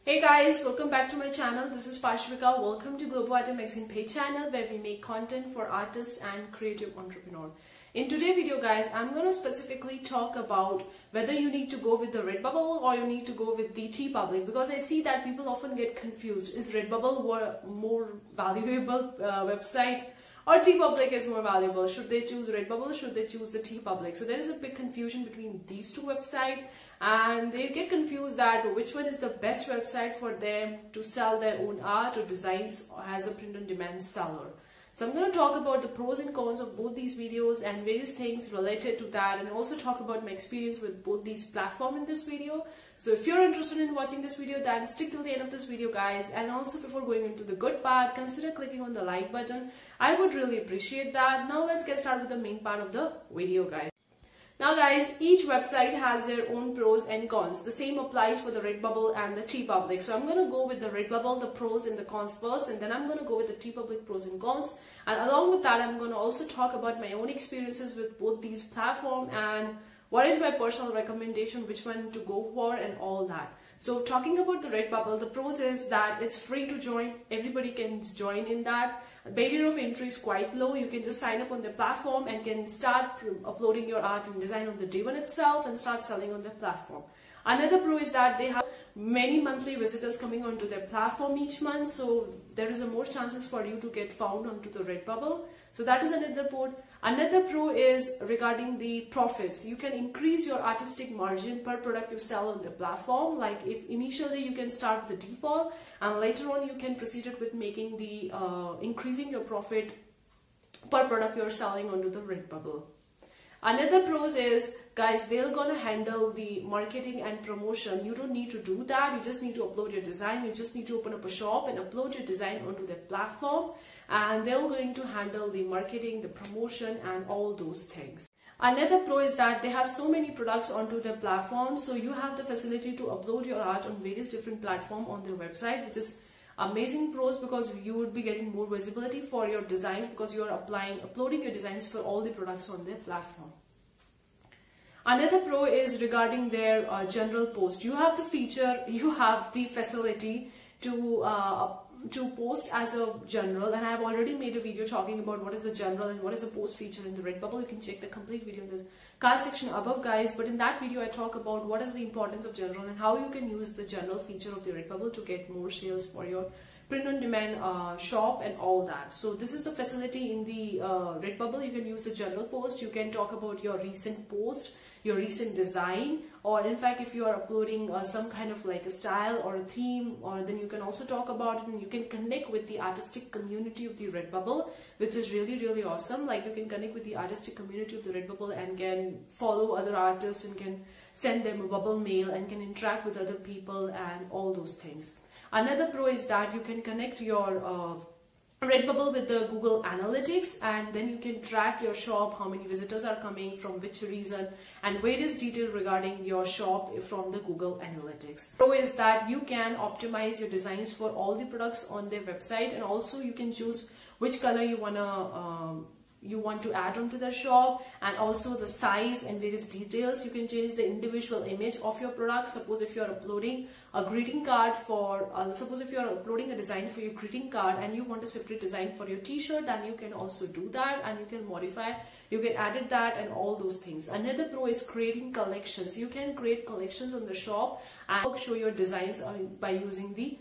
Hey guys, welcome back to my channel. This is Parshvika. Welcome to Global Item Magazine page channel where we make content for artists and creative entrepreneur. In today's video guys, I'm going to specifically talk about whether you need to go with the Redbubble or you need to go with the TeePublic, because I see that people often get confused. Is Redbubble more valuable website or TeePublic is more valuable? Should they choose Redbubble? Should they choose the TeePublic? So there is a big confusion between these two websites, and they get confused that which one is the best website for them to sell their own art or designs as a print-on-demand seller. So I'm going to talk about the pros and cons of both these videos and various things related to that, and also talk about my experience with both these platforms in this video. So if you're interested in watching this video, then stick till the end of this video guys. And also before going into the good part, consider clicking on the like button. I would really appreciate that. Now let's get started with the main part of the video guys. Now guys, each website has their own pros and cons. The same applies for the Redbubble and the TeePublic. So I'm going to go with the Redbubble, the pros and the cons first, and then I'm going to go with the TeePublic pros and cons. And along with that, I'm going to also talk about my own experiences with both these platforms and what is my personal recommendation, which one to go for and all that. So talking about the Redbubble, the pros is that it's free to join. Everybody can join in that. The barrier of entry is quite low. You can just sign up on the platform and can start uploading your art and design on the day one itself and start selling on the platform. Another pro is that they have many monthly visitors coming onto their platform each month, so there is a more chances for you to get found onto the Redbubble. So that is another pro. Another pro is regarding the profits. You can increase your artistic margin per product you sell on the platform. Like if initially you can start with the default and later on you can proceed it with making the increasing your profit per product you're selling onto the Redbubble. Another pros is, guys, they're gonna handle the marketing and promotion. You don't need to do that. You just need to upload your design. You just need to open up a shop and upload your design onto their platform, and they're going to handle the marketing, the promotion and all those things. Another pro is that they have so many products onto their platform, so you have the facility to upload your art on various different platforms on their website, which is amazing pros, because you would be getting more visibility for your designs because you are uploading your designs for all the products on their platform. Another pro is regarding their general post. You have the feature, you have the facility to post as a general, and I have already made a video talking about what is a general and what is a post feature in the Redbubble. You can check the complete video in the card section above guys, but in that video I talk about what is the importance of general and how you can use the general feature of the Redbubble to get more sales for your print-on-demand shop and all that. So this is the facility in the Redbubble. You can use the general post. You can talk about your recent post, your recent design, or in fact if you are uploading some kind of like a style or a theme, or then you can also talk about it, and you can connect with the artistic community of the Redbubble, which is really awesome. Like you can connect with the artistic community of the Redbubble and can follow other artists and can send them a bubble mail and can interact with other people and all those things. Another pro is that you can connect your Redbubble with the Google Analytics, and then you can track your shop, how many visitors are coming, from which reason, and various details regarding your shop from the Google Analytics. Pro is that you can optimize your designs for all the products on their website, and also you can choose which color you want to add onto the shop, and also the size and various details. You can change the individual image of your product. Suppose if you are uploading a greeting card for suppose if you are uploading a design for your greeting card and you want a separate design for your t-shirt, then you can also do that, and you can modify, you can edit that and all those things. Another pro is creating collections. You can create collections on the shop and show your designs by using the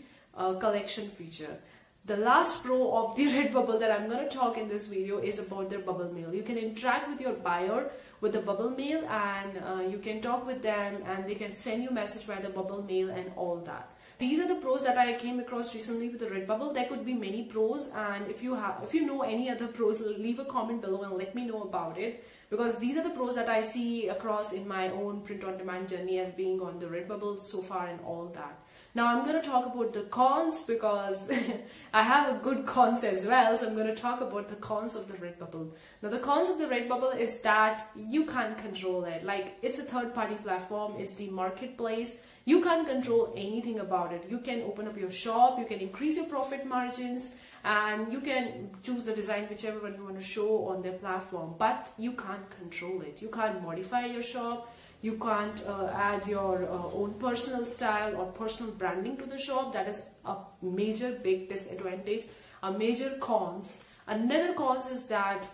collection feature. The last pro of the Redbubble that I'm going to talk in this video is about their bubble mail. You can interact with your buyer with the bubble mail, and you can talk with them and they can send you a message via the bubble mail and all that. These are the pros that I came across recently with the Redbubble. There could be many pros, and if you know any other pros, leave a comment below and let me know about it, because these are the pros that I see across in my own print-on-demand journey as being on the Redbubble so far and all that. Now I'm going to talk about the cons, because I have a good cons as well, so I'm going to talk about the cons of the Redbubble. Now the cons of the Redbubble is that you can't control it. Like, it's a third-party platform, it's the marketplace. You can't control anything about it. You can open up your shop, you can increase your profit margins, and you can choose the design whichever one you want to show on their platform, but you can't control it. You can't modify your shop. You can't add your own personal style or personal branding to the shop. That is a major big disadvantage, a major cons. Another cons is that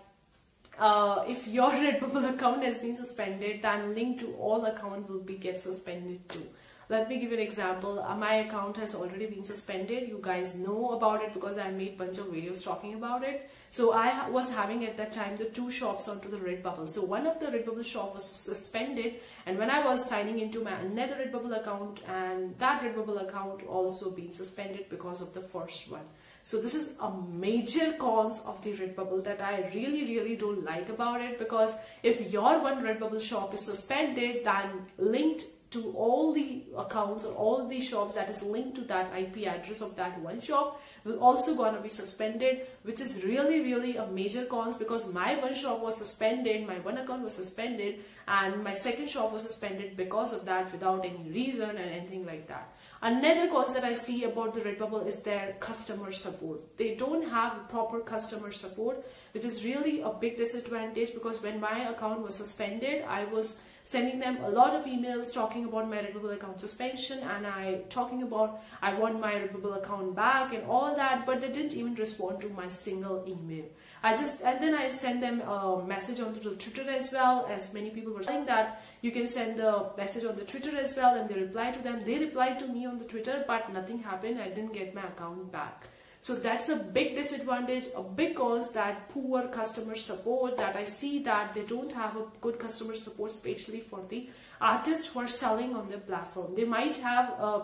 if your Redbubble account has been suspended, then link to all account will get suspended too. Let me give you an example. My account has already been suspended. You guys know about it because I made a bunch of videos talking about it. So I was having at that time the 2 shops onto the Redbubble. So one of the Redbubble shop was suspended, and when I was signing into my another Redbubble account, and that Redbubble account also been suspended because of the first one. So this is a major cons of the Redbubble that I really don't like about it, because if your one Redbubble shop is suspended, then linked to all the accounts or all the shops that is linked to that IP address of that one shop will also gonna be suspended, which is really a major cons, because my one shop was suspended, my one account was suspended, and my second shop was suspended because of that without any reason and anything like that. Another cause that I see about the Redbubble is their customer support. They don't have proper customer support, which is really a big disadvantage, because when my account was suspended, I was sending them a lot of emails talking about my Redbubble account suspension, and talking about I want my Redbubble account back and all that, but they didn't even respond to my single email. And then I sent them a message on the Twitter as well, as many people were saying that you can send the message on the Twitter as well, and they replied to them. They replied to me on the Twitter, but nothing happened. I didn't get my account back. So that's a big disadvantage, a big cause, that poor customer support, that I see that they don't have a good customer support, especially for the artists who are selling on their platform. They might have a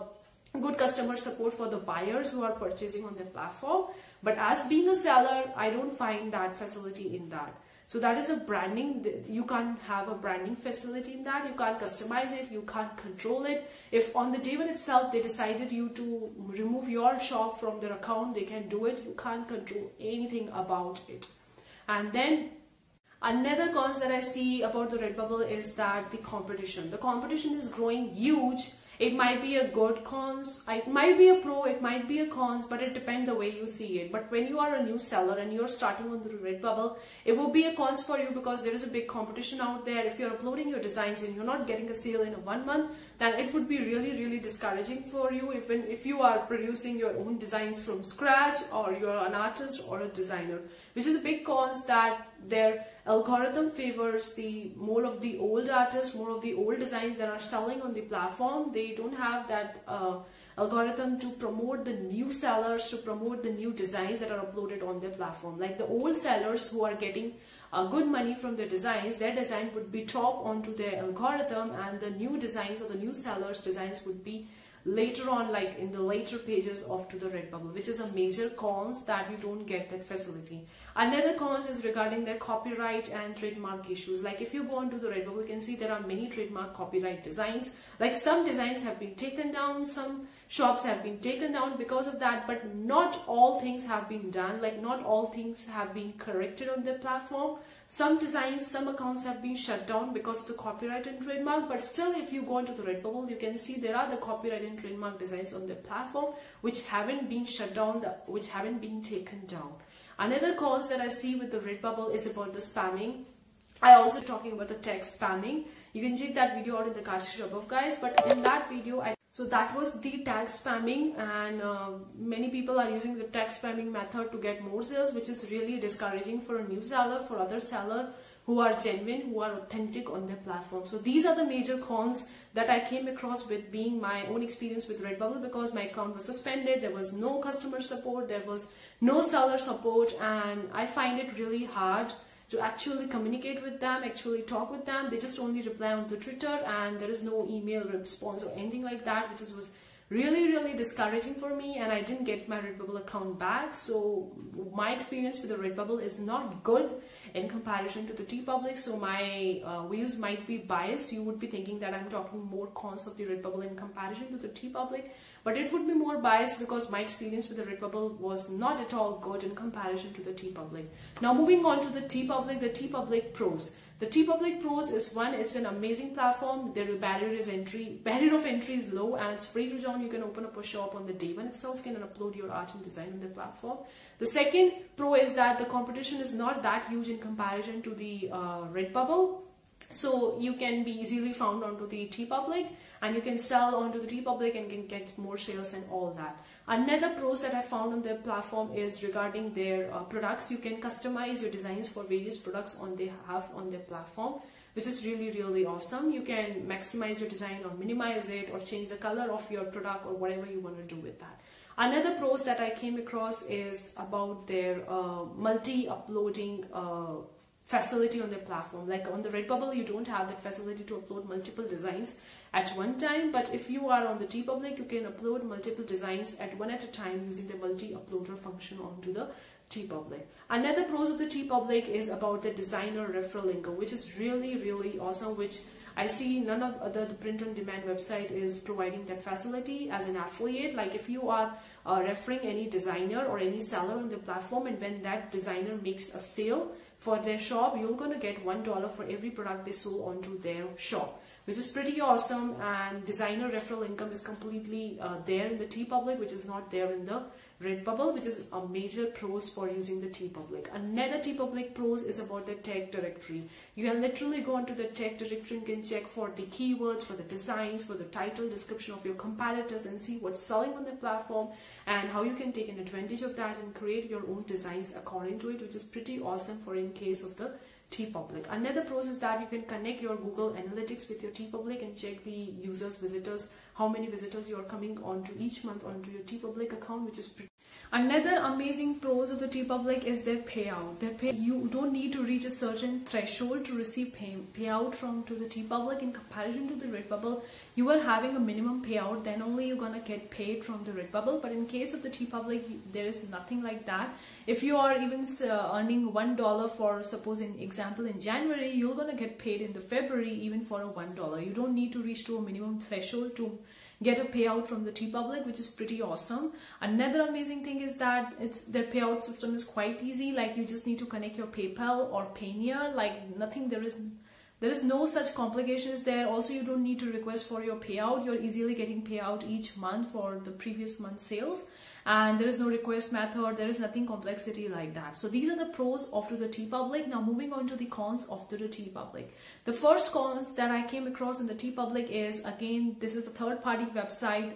good customer support for the buyers who are purchasing on their platform, but as being a seller, I don't find that facility in that. So that is a branding. You can't have a branding facility in that. You can't customize it. You can't control it. If on the day one itself they decided you to remove your shop from their account, they can do it. You can't control anything about it. And then another cons that I see about the Redbubble is that the competition. The competition is growing huge. It might be a good cons, it might be a pro, it might be a cons, but it depends the way you see it. But when you are a new seller and you're starting on the Redbubble, it will be a cons for you, because there is a big competition out there. If you're uploading your designs and you're not getting a sale in 1 month, then it would be really discouraging for you if you are producing your own designs from scratch, or you're an artist or a designer, which is a big cons, that their algorithm favors more of the old artists, more of the old designs that are selling on the platform. They don't have that algorithm to promote the new sellers, to promote the new designs that are uploaded on their platform. Like the old sellers who are getting good money from their designs, their design would be top onto their algorithm, and the new designs or the new sellers' designs would be later on, like in the later pages of to the Redbubble, which is a major cons, that you don't get that facility. Another cons is regarding their copyright and trademark issues. Like if you go onto the Redbubble, you can see there are many trademark copyright designs. Like some designs have been taken down, some shops have been taken down because of that, but not all things have been done. Like not all things have been corrected on their platform. Some designs, some accounts have been shut down because of the copyright and trademark, but still if you go into the Redbubble, you can see there are the copyright and trademark designs on their platform which haven't been shut down, which haven't been taken down. Another cons that I see with the Redbubble is about the spamming. I also talking about the text spamming. You can check that video out in the card section above, guys, but in that video so that was the tag spamming, and many people are using the tag spamming method to get more sales, which is really discouraging for a new seller, for other seller who are genuine, who are authentic on their platform. So these are the major cons that I came across with being my own experience with Redbubble, because my account was suspended, there was no customer support, there was no seller support, and I find it really hard to actually communicate with them, actually talk with them. They just only reply on the Twitter, and there is no email response or anything like that, which was really discouraging for me, and I didn't get my Redbubble account back. So my experience with the Redbubble is not good in comparison to the TeePublic. So my views might be biased. You would be thinking that I'm talking more cons of the Redbubble in comparison to the TeePublic, but it would be more biased because my experience with the Redbubble was not at all good in comparison to the TeePublic. Now moving on to the TeePublic Pros. The TeePublic Pros is one, it's an amazing platform. The barrier of entry is low, and it's free to join. You can open up a shop on the day one itself, you can upload your art and design on the platform. The second pro is that the competition is not that huge in comparison to the Redbubble. So you can be easily found onto the TeePublic, and you can sell onto the TeePublic and can get more sales and all that. Another pros that I found on their platform is regarding their products. You can customize your designs for various products they have on their platform, which is really awesome. You can maximize your design or minimize it or change the color of your product or whatever you want to do with that. Another pros that I came across is about their multi-uploading facility on their platform. Like on the Redbubble, you don't have that facility to upload multiple designs at one time, but if you are on the TeePublic, you can upload multiple designs at one at a time using the multi-uploader function onto the TeePublic. Another pros of the TeePublic is about the designer referral income, which is really awesome, which I see none of other print-on-demand website is providing that facility as an affiliate. Like if you are referring any designer or any seller on the platform, and when that designer makes a sale for their shop, you're going to get $1 for every product they sold onto their shop, which is pretty awesome. And designer referral income is completely there in the TeePublic, which is not there in the Redbubble, which is a major pros for using the TeePublic. Another TeePublic pros is about the tag directory. You can literally go onto the tag directory and can check for the keywords, for the designs, for the title, description of your competitors, and see what's selling on the platform and how you can take an advantage of that and create your own designs according to it, which is pretty awesome for in case of the TeePublic. Another pros is that you can connect your Google Analytics with your TeePublic and check the users, visitors, how many visitors you are coming onto each month onto your TeePublic account, which is pretty. Another amazing pros of the TeePublic is their payout. You don't need to reach a certain threshold to receive payout to the TeePublic. In comparison to the Redbubble, you are having a minimum payout, then only you're gonna get paid from the Redbubble. But in case of the TeePublic, there is nothing like that. If you are even earning $1 for, suppose in example in January, you're gonna get paid in the February even for a $1. You don't need to reach to a minimum threshold to get a payout from the TeePublic, which is pretty awesome. Another amazing thing is that their payout system is quite easy. Like you just need to connect your PayPal or Payoneer. Like nothing, there is no such complications there. Also, you don't need to request for your payout. You're easily getting payout each month for the previous month's sales, and there is no request method. There is nothing complexity like that. So these are the pros of the TeePublic. Now moving on to the cons of the TeePublic. The first cons that I came across in the TeePublic is, again, this is the third-party website,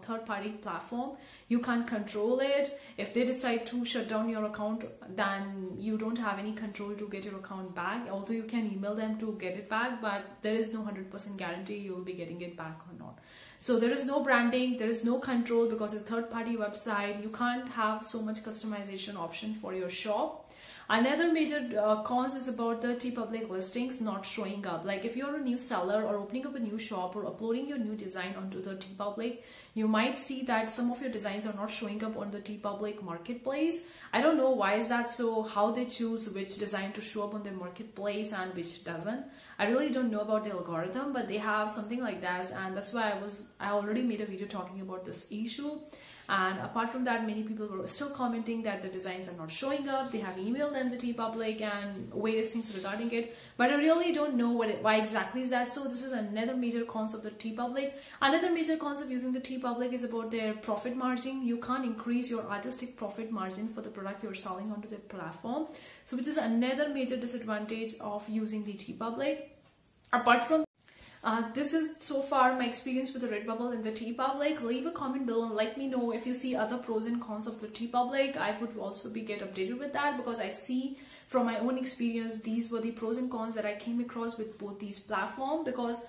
third-party platform. You can't control it. If they decide to shut down your account, then you don't have any control to get your account back. Although you can email them to get it back, but there is no 100% guarantee you will be getting it back or not. So there is no branding, there is no control because it's a third-party website. You can't have so much customization option for your shop. Another major cons is about the TeePublic listings not showing up. Like if you're a new seller or opening up a new shop or uploading your new design onto the TeePublic, you might see that some of your designs are not showing up on the TeePublic marketplace. I don't know why is that so, how they choose which design to show up on their marketplace and which doesn't. I really don't know about the algorithm, but they have something like that, and that's why I already made a video talking about this issue. And apart from that, many people were still commenting that the designs are not showing up. They have emailed them the TeePublic and various things regarding it, but I really don't know why exactly is that. So this is another major cons of the TeePublic. Another major cons of using the TeePublic is about their profit margin. You can't increase your artistic profit margin for the product you're selling onto the platform. So which is another major disadvantage of using the TeePublic. Apart from this is so far my experience with the Redbubble and the TeePublic. Leave a comment below and let me know if you see other pros and cons of the TeePublic. I would also get updated with that, because I see from my own experience these were the pros and cons that I came across with both these platforms. Because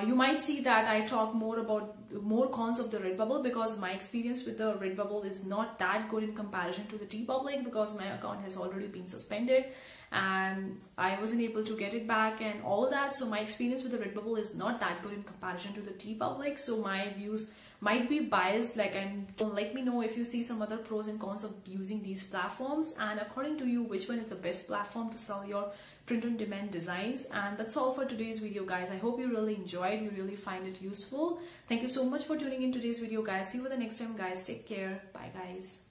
you might see that I talk more cons of the Redbubble, because my experience with the Redbubble is not that good in comparison to the TeePublic, because my account has already been suspended and I wasn't able to get it back and all that. So my experience with the Redbubble is not that good in comparison to the TeePublic. So my views might be biased. Let me know if you see some other pros and cons of using these platforms, and according to you, which one is the best platform to sell your print-on-demand designs. And that's all for today's video, guys. I hope you really enjoyed, you really find it useful. Thank you so much for tuning in today's video, guys. See you for the next time, guys. Take care. Bye, guys.